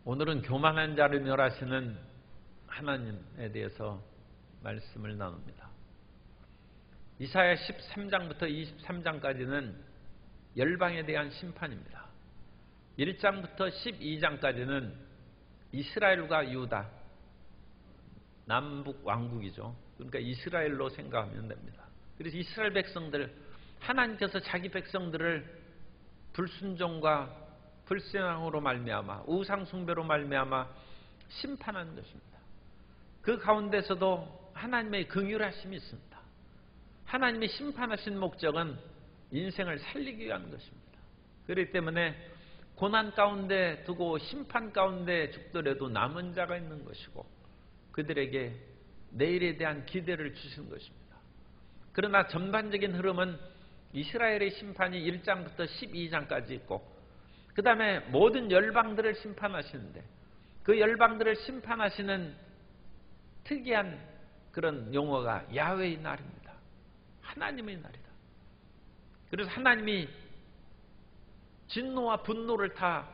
오늘은 교만한 자를 멸하시는 하나님에 대해서 말씀을 나눕니다. 이사야 13장부터 23장까지는 열방에 대한 심판입니다. 1장부터 12장까지는 이스라엘과 유다, 남북 왕국이죠. 그러니까 이스라엘로 생각하면 됩니다. 그래서 이스라엘 백성들, 하나님께서 자기 백성들을 불순종과 불신앙으로 말미암아 우상 숭배로 말미암아 심판하는 것입니다. 그 가운데서도 하나님의 긍휼하심이 있습니다. 하나님이 심판하신 목적은 인생을 살리기 위한 것입니다. 그렇기 때문에 고난 가운데 두고 심판 가운데 죽더라도 남은 자가 있는 것이고 그들에게 내일에 대한 기대를 주신 것입니다. 그러나 전반적인 흐름은 이스라엘의 심판이 1장부터 12장까지 있고 그 다음에 모든 열방들을 심판하시는데 그 열방들을 심판하시는 특이한 그런 용어가 야훼의 날입니다. 하나님의 날이다. 그래서 하나님이 진노와 분노를 다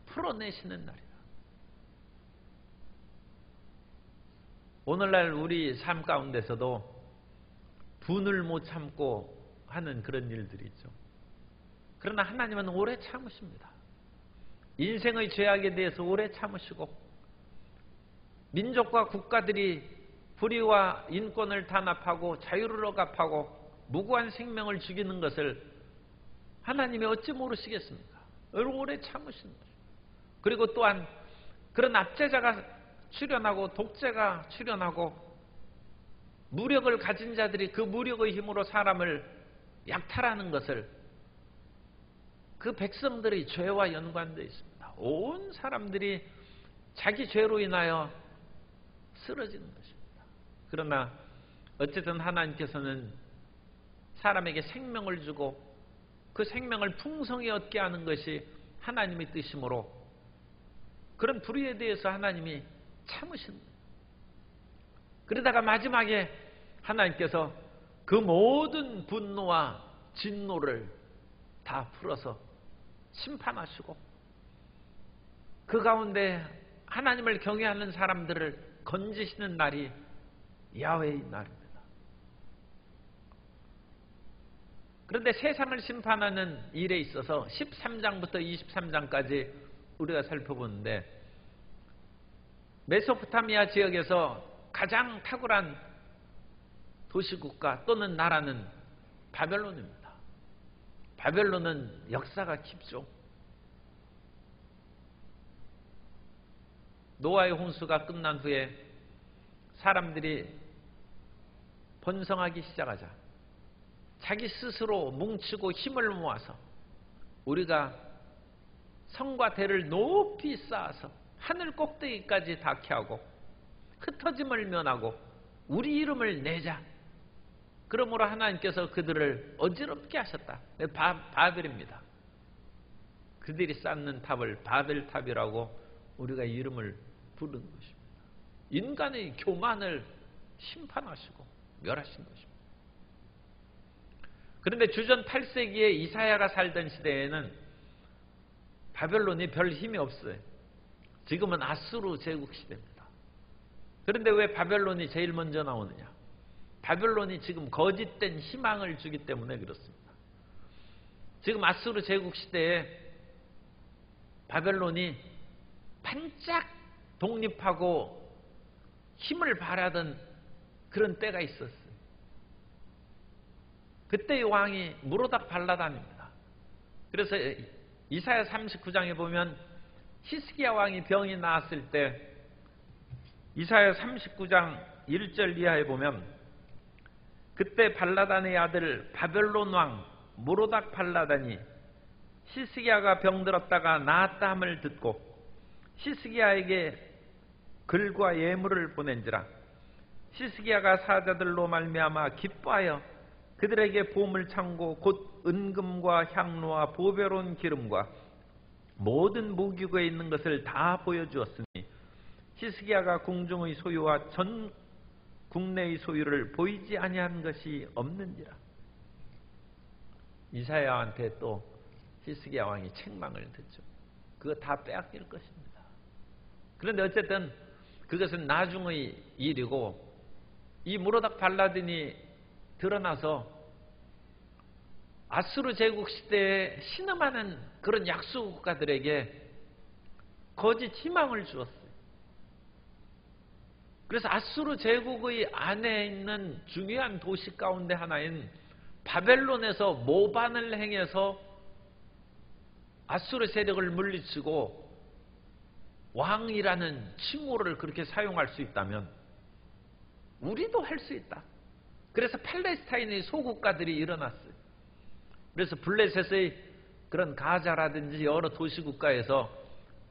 풀어내시는 날이다. 오늘날 우리 삶 가운데서도 분을 못 참고 하는 그런 일들이 있죠. 그러나 하나님은 오래 참으십니다. 인생의 죄악에 대해서 오래 참으시고 민족과 국가들이 불의와 인권을 탄압하고 자유를 억압하고 무고한 생명을 죽이는 것을 하나님이 어찌 모르시겠습니까? 오래 참으신 거죠. 그리고 또한 그런 압제자가 출현하고 독재가 출현하고 무력을 가진 자들이 그 무력의 힘으로 사람을 약탈하는 것을 그 백성들의 죄와 연관되어 있습니다. 온 사람들이 자기 죄로 인하여 쓰러지는 것입니다. 그러나 어쨌든 하나님께서는 사람에게 생명을 주고 그 생명을 풍성히 얻게 하는 것이 하나님의 뜻이므로 그런 불의에 대해서 하나님이 참으신다. 그러다가 마지막에 하나님께서 그 모든 분노와 진노를 다 풀어서 심판하시고 그 가운데 하나님을 경외하는 사람들을 건지시는 날이 야훼의 날입니다. 그런데 세상을 심판하는 일에 있어서 13장부터 23장까지 우리가 살펴보는데 메소포타미아 지역에서 가장 탁월한 도시국가 또는 나라는 바벨론입니다. 바벨론은 역사가 깊죠. 노아의 홍수가 끝난 후에 사람들이 번성하기 시작하자 자기 스스로 뭉치고 힘을 모아서 우리가 성과 대를 높이 쌓아서 하늘 꼭대기까지 닿게 하고 흩어짐을 면하고 우리 이름을 내자. 그러므로 하나님께서 그들을 어지럽게 하셨다. 바벨입니다. 그들이 쌓는 탑을 바벨탑이라고 우리가 이름을 부르는 것입니다. 인간의 교만을 심판하시고 멸하신 것입니다. 그런데 주전 8세기에 이사야가 살던 시대에는 바벨론이 별 힘이 없어요. 지금은 아수르 제국 시대입니다. 그런데 왜 바벨론이 제일 먼저 나오느냐? 바벨론이 지금 거짓된 희망을 주기 때문에 그렇습니다. 지금 아수르 제국 시대에 바벨론이 반짝 독립하고 힘을 발하던 그런 때가 있었어요. 그때의 왕이 무로닥 발라단입니다. 그래서 이사야 39장에 보면 히스기야 왕이 병이 나았을 때 이사야 39장 1절 이하에 보면 그때 발라단의 아들 바벨론 왕 무로닥 발라단이 히스기야가 병들었다가 나았다 함을 듣고 히스기야에게 글과 예물을 보낸지라. 히스기야가 사자들로 말미암아 기뻐하여 그들에게 보물 창고 곧 은금과 향로와 보배로운 기름과 모든 무기고에 있는 것을 다 보여주었으니 히스기야가 궁중의 소유와 전 국내의 소유를 보이지 아니한 것이 없는지라. 이사야한테 또 히스기야 왕이 책망을 듣죠. 그거 다 빼앗길 것입니다. 그런데 어쨌든 그것은 나중의 일이고, 이 무로닥 발라딘이 드러나서 아수르 제국 시대에 신음하는 그런 약소 국가들에게 거짓 희망을 주었어요. 그래서 아수르 제국의 안에 있는 중요한 도시 가운데 하나인 바벨론에서 모반을 행해서 아수르 세력을 물리치고 왕이라는 칭호를 그렇게 사용할 수 있다면 우리도 할 수 있다. 그래서 팔레스타인의 소국가들이 일어났어요. 그래서 블레셋의 그런 가자라든지 여러 도시국가에서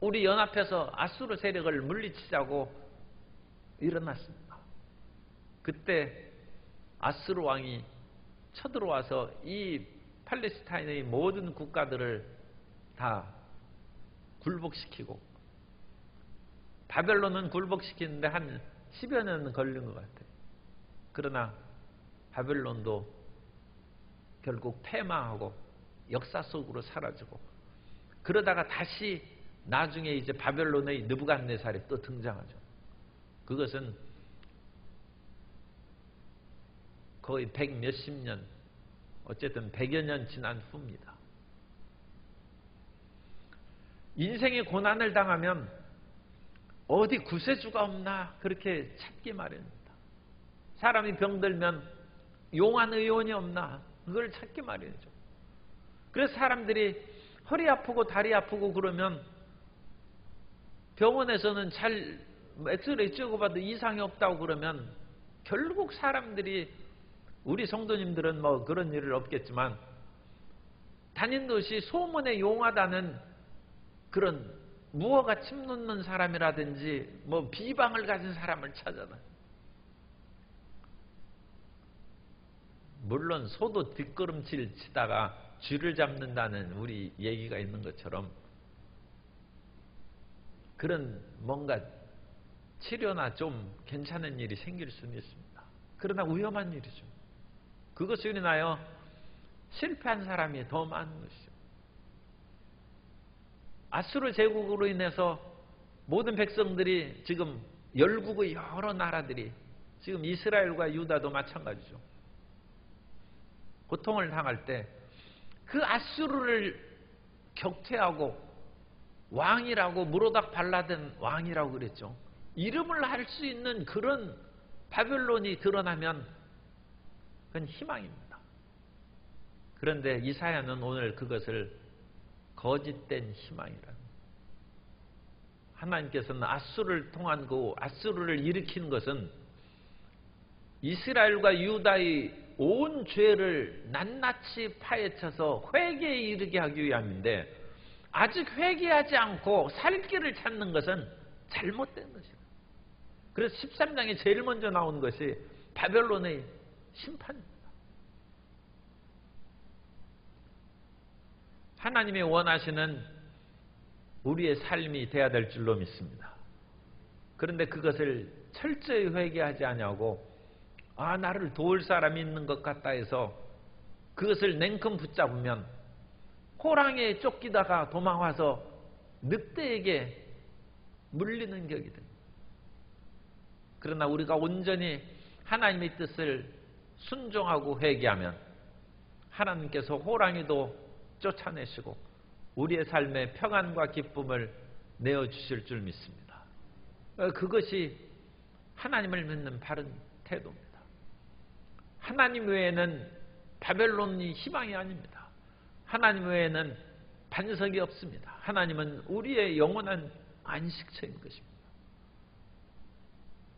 우리 연합해서 아수르 세력을 물리치자고 일어났습니다. 그때 아수르 왕이 쳐들어와서 이 팔레스타인의 모든 국가들을 다 굴복시키고, 바벨론은 굴복시키는데 한 10여 년 걸린 것 같아요. 그러나 바벨론도 결국 패망하고 역사 속으로 사라지고, 그러다가 다시 나중에 이제 바벨론의 느부갓네살이 또 등장하죠. 그것은 거의 100 몇십 년, 어쨌든 100여 년 지난 후입니다. 인생의 고난을 당하면 어디 구세주가 없나 그렇게 찾기 마련입니다. 사람이 병들면 용한 의원이 없나 그걸 찾기 마련이죠. 그래서 사람들이 허리 아프고 다리 아프고 그러면 병원에서는 잘 엑스레이 찍어봐도 이상이 없다고 그러면 결국 사람들이, 우리 성도님들은 뭐 그런 일은 없겠지만 다닌 듯이 소문에 용하다는 그런 무허가 침 놓는 사람이라든지 뭐 비방을 가진 사람을 찾아놔요. 물론 소도 뒷걸음질 치다가 쥐를 잡는다는 우리 얘기가 있는 것처럼 그런 뭔가 치료나 좀 괜찮은 일이 생길 수는 있습니다. 그러나 위험한 일이죠. 그것으로 인하여 실패한 사람이 더 많은 것이죠. 아수르 제국으로 인해서 모든 백성들이 지금 열국의 여러 나라들이, 지금 이스라엘과 유다도 마찬가지죠. 고통을 당할 때 그 아수르를 격퇴하고 왕이라고, 무로닥 발라딘 왕이라고 그랬죠. 이름을 할 수 있는 그런 바벨론이 드러나면 그건 희망입니다. 그런데 이사야는 오늘 그것을 거짓된 희망이라. 하나님께서는 아수르를 통한 그 아수르를 일으킨 것은 이스라엘과 유다의 온 죄를 낱낱이 파헤쳐서 회개에 이르게 하기 위함인데, 아직 회개하지 않고 살 길을 찾는 것은 잘못된 것입니다. 그래서 13장에 제일 먼저 나온 것이 바벨론의 심판입니다. 하나님이 원하시는 우리의 삶이 돼야 될 줄로 믿습니다. 그런데 그것을 철저히 회개하지 아니하고 나를 도울 사람이 있는 것 같다 해서 그것을 냉큼 붙잡으면 호랑이에 쫓기다가 도망와서 늑대에게 물리는 격이 됩니다. 그러나 우리가 온전히 하나님의 뜻을 순종하고 회개하면 하나님께서 호랑이도 쫓아내시고 우리의 삶에 평안과 기쁨을 내어주실 줄 믿습니다. 그것이 하나님을 믿는 바른 태도입니다. 하나님 외에는 바벨론이 희망이 아닙니다. 하나님 외에는 반석이 없습니다. 하나님은 우리의 영원한 안식처인 것입니다.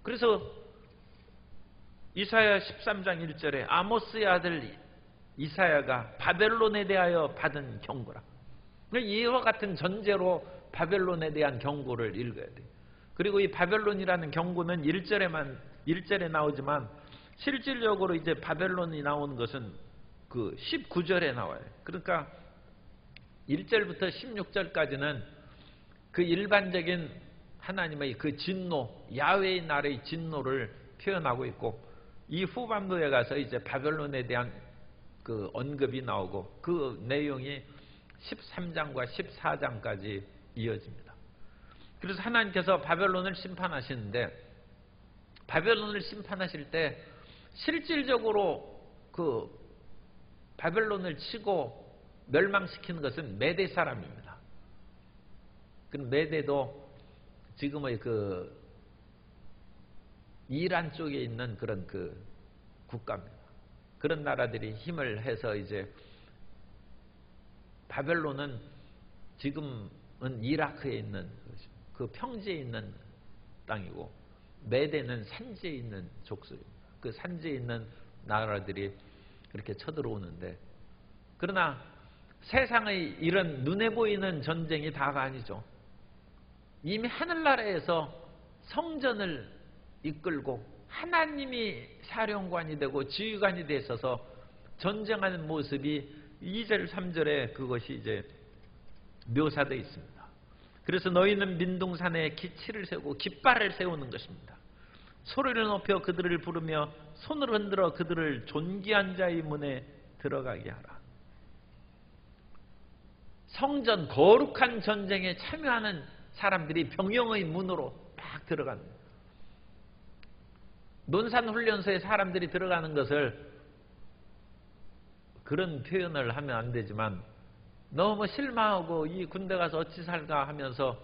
그래서 이사야 13장 1절에 아모스의 아들 이사야가 바벨론에 대하여 받은 경고라. 이와 같은 전제로 바벨론에 대한 경고를 읽어야 돼요. 그리고 이 바벨론이라는 경고는 1절에 나오지만 실질적으로 이제 바벨론이 나오는 것은 그 19절에 나와요. 그러니까 1절부터 16절까지는 그 일반적인 하나님의 그 진노, 야훼의 날의 진노를 표현하고 있고, 이 후반부에 가서 이제 바벨론에 대한 그 언급이 나오고 그 내용이 13장과 14장까지 이어집니다. 그래서 하나님께서 바벨론을 심판하시는데, 바벨론을 심판하실 때 실질적으로 그 바벨론을 치고 멸망시키는 것은 메대 사람입니다. 그 메대도 지금의 그 이란 쪽에 있는 그런 그 국가입니다. 그런 나라들이 힘을 해서 이제 바벨론은 지금은 이라크에 있는 그 평지에 있는 땅이고, 메대는 산지에 있는 족속입니다. 그 산지에 있는 나라들이 이렇게 쳐들어오는데, 그러나 세상의 이런 눈에 보이는 전쟁이 다가 아니죠. 이미 하늘나라에서 성전을 이끌고 하나님이 사령관이 되고 지휘관이 돼 있어서 전쟁하는 모습이 2절 3절에 그것이 이제 묘사되어 있습니다. 그래서 너희는 민둥산에 기치를 세우고 깃발을 세우는 것입니다. 소리를 높여 그들을 부르며 손을 흔들어 그들을 존귀한 자의 문에 들어가게 하라. 성전 거룩한 전쟁에 참여하는 사람들이 병영의 문으로 막 들어갑니다. 논산훈련소에 사람들이 들어가는 것을 그런 표현을 하면 안 되지만, 너무 실망하고 이 군대 가서 어찌 살까 하면서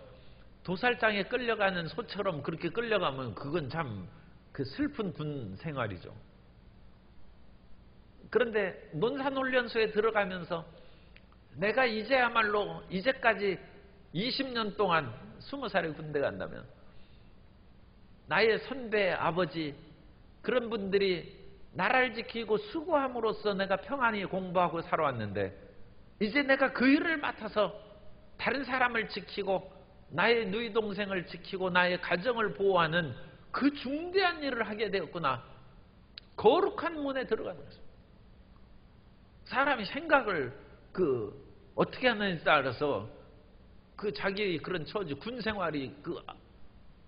도살장에 끌려가는 소처럼 그렇게 끌려가면 그건 참 그 슬픈 군 생활이죠. 그런데 논산훈련소에 들어가면서 내가 이제야말로 이제까지 20년 동안 20살에 군대 간다면 나의 선배, 아버지 그런 분들이 나라를 지키고 수고함으로써 내가 평안히 공부하고 살아왔는데, 이제 내가 그 일을 맡아서 다른 사람을 지키고 나의 누이 동생을 지키고 나의 가정을 보호하는 그 중대한 일을 하게 되었구나. 거룩한 문에 들어가는 것입니다. 사람이 생각을 어떻게 하느냐에 따라서 그 자기의 그런 처지, 군 생활이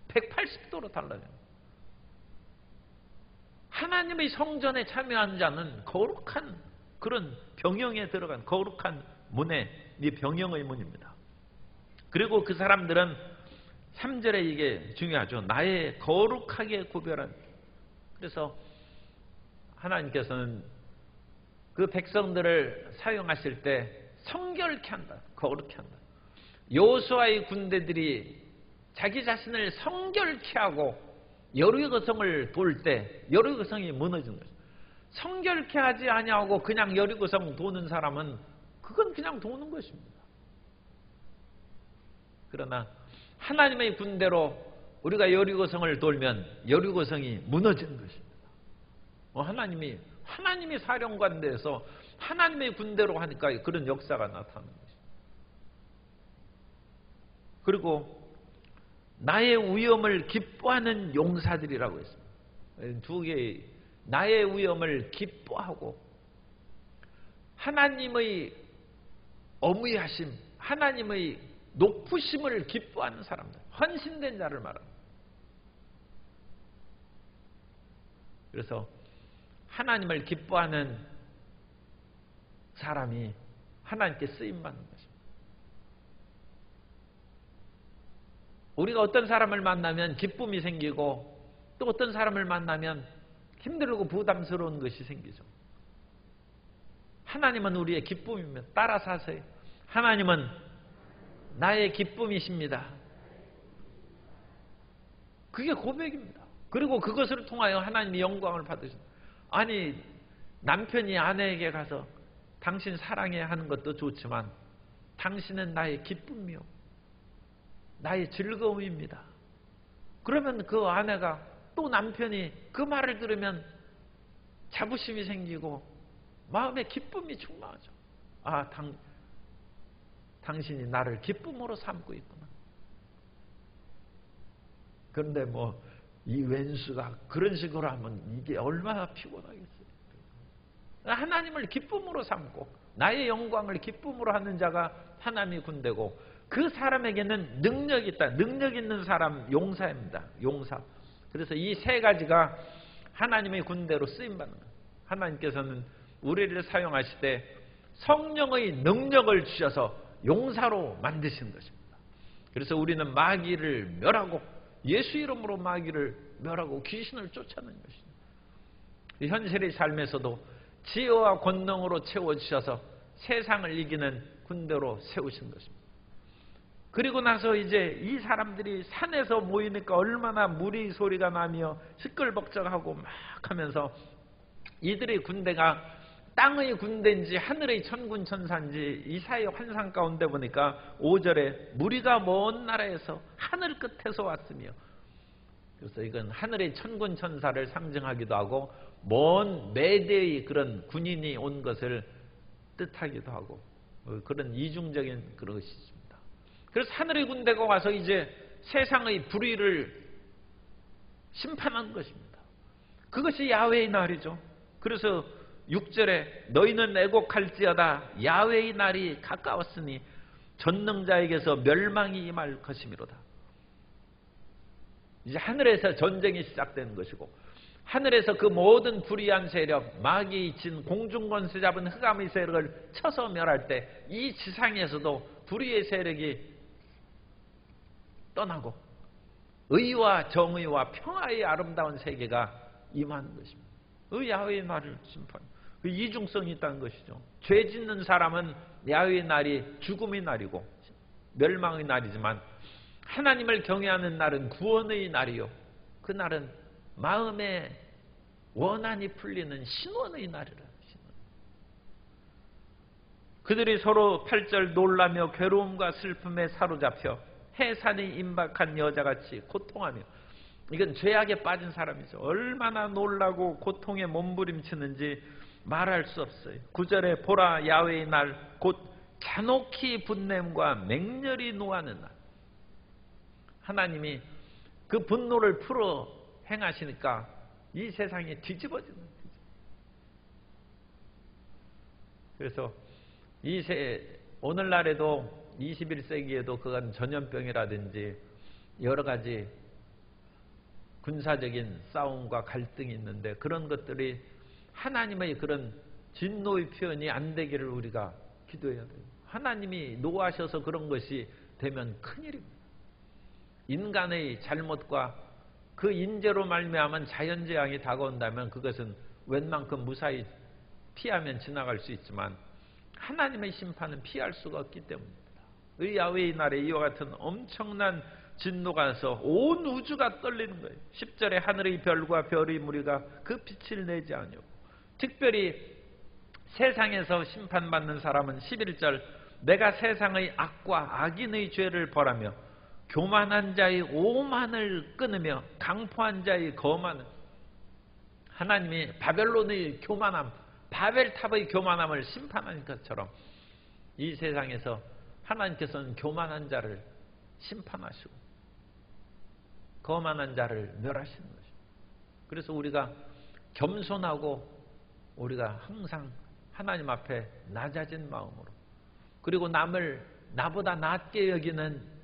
180도로 달라요. 하나님의 성전에 참여한 자는 거룩한 그런 병영에 들어간 거룩한 문에, 이 병영의 문입니다. 그리고 그 사람들은 3절에 이게 중요하죠. 나의 거룩하게 구별한. 그래서 하나님께서는 그 백성들을 사용하실 때 성결케 한다. 거룩케 한다. 여호수아의 군대들이 자기 자신을 성결케 하고 여리고성을 돌 때 여리고성이 무너진 거죠. 성결케 하지 아니하고 그냥 여리고성 도는 사람은 그건 그냥 도는 것입니다. 그러나 하나님의 군대로 우리가 여리고성을 돌면 여리고성이 무너지는 것입니다. 하나님이 사령관 돼서 하나님의 군대로 하니까 그런 역사가 나타나는 것입니다. 그리고 나의 위엄을 기뻐하는 용사들이라고 했습니다. 두 개의 나의 위엄을 기뻐하고 하나님의 어무하심, 하나님의 높으심을 기뻐하는 사람들, 헌신된 자를 말합니다. 그래서 하나님을 기뻐하는 사람이 하나님께 쓰임받는 것입니다. 우리가 어떤 사람을 만나면 기쁨이 생기고 또 어떤 사람을 만나면 힘들고 부담스러운 것이 생기죠. 하나님은 우리의 기쁨이며 따라서 하세요. 하나님은 나의 기쁨이십니다. 그게 고백입니다. 그리고 그것을 통하여 하나님이 영광을 받으신다. 아니, 남편이 아내에게 가서 당신 사랑해 하는 것도 좋지만 당신은 나의 기쁨이요 나의 즐거움입니다. 그러면 그 아내가 또 남편이 그 말을 들으면 자부심이 생기고 마음에 기쁨이 충만하죠. 아, 당신이 나를 기쁨으로 삼고 있구나. 그런데 이 왼수가 그런 식으로 하면 이게 얼마나 피곤하겠어요. 하나님을 기쁨으로 삼고 나의 영광을 기쁨으로 하는 자가 하나님의 군대고, 그 사람에게는 능력이 있다. 능력 있는 사람 용사입니다. 용사. 그래서 이 세 가지가 하나님의 군대로 쓰임받는 거예요. 하나님께서는 우리를 사용하실 때 성령의 능력을 주셔서 용사로 만드신 것입니다. 그래서 우리는 마귀를 멸하고 예수 이름으로 마귀를 멸하고 귀신을 쫓아내는 것입니다. 현실의 삶에서도 지혜와 권능으로 채워주셔서 세상을 이기는 군대로 세우신 것입니다. 그리고 나서 이제 이 사람들이 산에서 모이니까 얼마나 무리 소리가 나며 시끌벅적하고 막 하면서 이들의 군대가 땅의 군대인지 하늘의 천군 천사인지 이사의 환상 가운데 보니까 5절에 무리가 먼 나라에서 하늘 끝에서 왔으며, 그래서 이건 하늘의 천군 천사를 상징하기도 하고 먼 매대의 그런 군인이 온 것을 뜻하기도 하고 그런 이중적인 그런 것이 있습니다. 그래서 하늘의 군대가 와서 이제 세상의 불의를 심판한 것입니다. 그것이 야훼의 날이죠. 그래서 6절에 너희는 애곡할지어다 야훼의 날이 가까웠으니 전능자에게서 멸망이 임할 것이미로다. 이제 하늘에서 전쟁이 시작되는 것이고 하늘에서 그 모든 불의한 세력, 마귀의 진 공중권세 잡은 흑암의 세력을 쳐서 멸할 때 이 지상에서도 불의의 세력이 떠나고 의와 정의와 평화의 아름다운 세계가 임하는 것입니다. 그 야훼의 날을 심판, 그 이중성이 있다는 것이죠. 죄 짓는 사람은 야훼의 날이 죽음의 날이고 멸망의 날이지만 하나님을 경외하는 날은 구원의 날이요, 그 날은 마음의 원한이 풀리는 신원의 날이라. 그들이 서로 8절 놀라며 괴로움과 슬픔에 사로잡혀 해산이 임박한 여자같이 고통하며, 이건 죄악에 빠진 사람이죠. 얼마나 놀라고 고통에 몸부림치는지 말할 수 없어요. 9절에 보라 야훼의 날 곧 잔혹히 분냄과 맹렬히 노하는 날. 하나님이 그 분노를 풀어 행하시니까 이 세상이 뒤집어지는 거죠. 그래서 오늘날에도 21세기에도 그건 전염병이라든지 여러 가지 군사적인 싸움과 갈등이 있는데 그런 것들이 하나님의 그런 진노의 표현이 안 되기를 우리가 기도해야 돼요. 하나님이 노하셔서 그런 것이 되면 큰일입니다. 인간의 잘못과 그 인재로 말미암은 자연재앙이 다가온다면 그것은 웬만큼 무사히 피하면 지나갈 수 있지만 하나님의 심판은 피할 수가 없기 때문입니다. 이 야훼의 날에 이와 같은 엄청난 진노가 와서 온 우주가 떨리는 거예요. 10절에 하늘의 별과 별의 무리가 그 빛을 내지 아니하고, 특별히 세상에서 심판받는 사람은 11절 내가 세상의 악과 악인의 죄를 벌하며 교만한 자의 오만을 끊으며 강포한 자의 거만을, 하나님이 바벨론의 교만함, 바벨탑의 교만함을 심판하는 것처럼 이 세상에서 하나님께서는 교만한 자를 심판하시고 거만한 자를 멸하시는 것입니다. 그래서 우리가 겸손하고 우리가 항상 하나님 앞에 낮아진 마음으로, 그리고 남을 나보다 낮게 여기는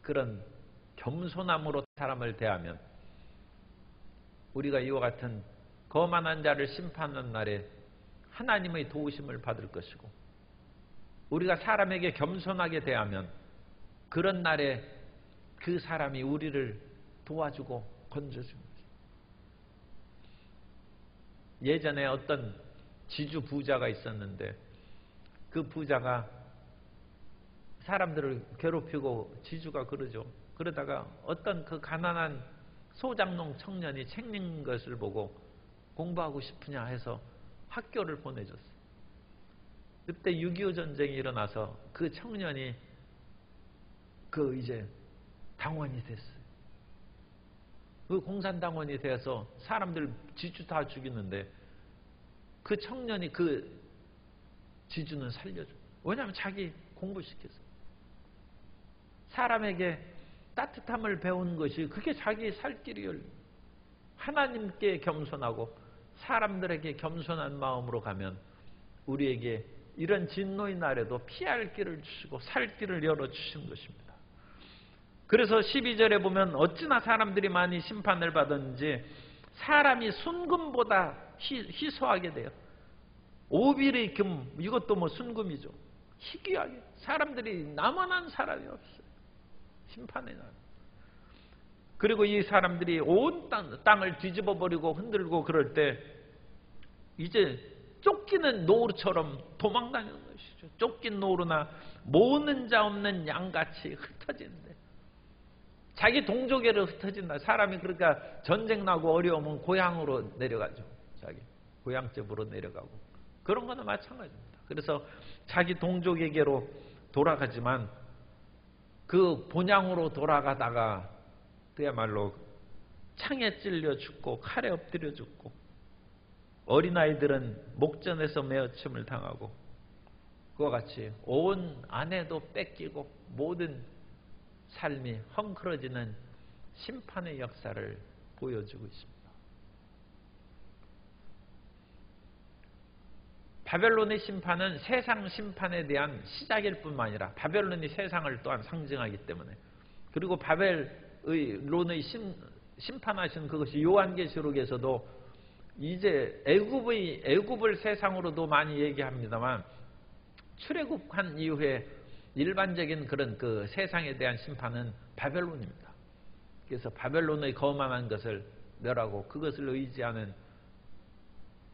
그런 겸손함으로 사람을 대하면 우리가 이와 같은 거만한 자를 심판하는 날에 하나님의 도우심을 받을 것이고, 우리가 사람에게 겸손하게 대하면 그런 날에 그 사람이 우리를 도와주고 건져줍니다. 예전에 어떤 지주 부자가 있었는데 그 부자가 사람들을 괴롭히고 지주가 그러죠. 그러다가 어떤 그 가난한 소장농 청년이 책 읽는 것을 보고 공부하고 싶으냐 해서 학교를 보내줬어요. 그때 6.25 전쟁이 일어나서 그 청년이 이제 당원이 됐어요. 그 공산당원이 돼서 사람들 지주 다 죽이는데 그 청년이 그 지주는 살려줘. 왜냐하면 자기 공부시켰어. 사람에게 따뜻함을 배우는 것이 그게 자기 살 길이에요. 하나님께 겸손하고 사람들에게 겸손한 마음으로 가면 우리에게 이런 진노의 날에도 피할 길을 주시고 살 길을 열어주신 것입니다. 그래서 12절에 보면 어찌나 사람들이 많이 심판을 받았는지 사람이 순금보다 희소하게 돼요. 오빌의 금, 이것도 순금이죠. 희귀하게. 사람들이 남아난 사람이 없어요. 심판의 날. 그리고 이 사람들이 온 땅을 뒤집어 버리고 흔들고 그럴 때 이제 쫓기는 노루처럼 도망다니는 것이죠. 쫓긴 노루나 모는 자 없는 양같이 흩어지는데, 자기 동족에로 흩어진다. 사람이 그러니까 전쟁 나고 어려우면 고향으로 내려가죠. 자기 고향집으로 내려가고, 그런 거나 마찬가지입니다. 그래서 자기 동족에게로 돌아가지만 그 본향으로 돌아가다가 그야말로 창에 찔려 죽고 칼에 엎드려 죽고, 어린아이들은 목전에서 매어침을 당하고, 그와 같이 온 아내도 뺏기고 모든 삶이 헝클어지는 심판의 역사를 보여주고 있습니다. 바벨론의 심판은 세상 심판에 대한 시작일 뿐만 아니라 바벨론이 세상을 또한 상징하기 때문에, 그리고 바벨론의 심판하신 그것이 요한계시록에서도 이제 애굽을 세상으로도 많이 얘기합니다만, 출애굽한 이후에 일반적인 그런 그 세상에 대한 심판은 바벨론입니다. 그래서 바벨론의 거만한 것을 멸하고 그것을 의지하는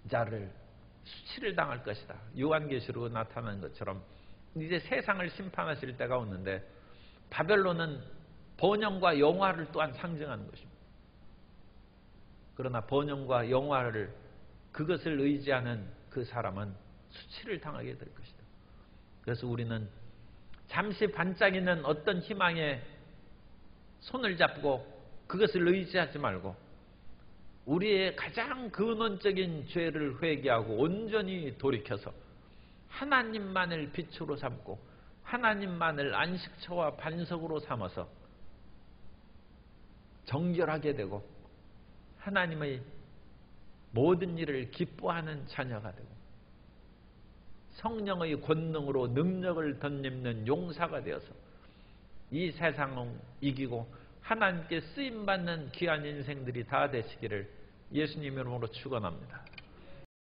자를 수치를 당할 것이다. 요한계시록에 나타난 것처럼 이제 세상을 심판하실 때가 오는데, 바벨론은 번영과 영화를 또한 상징하는 것입니다. 그러나 번영과 영화를, 그것을 의지하는 그 사람은 수치를 당하게 될 것이다. 그래서 우리는 잠시 반짝이는 어떤 희망에 손을 잡고 그것을 의지하지 말고, 우리의 가장 근원적인 죄를 회개하고 온전히 돌이켜서 하나님만을 빛으로 삼고 하나님만을 안식처와 반석으로 삼아서 정결하게 되고 하나님의 모든 일을 기뻐하는 자녀가 되고 성령의 권능으로 능력을 덧입는 용사가 되어서 이 세상을 이기고 하나님께 쓰임받는 귀한 인생들이 다 되시기를 예수님 이름으로 축원합니다.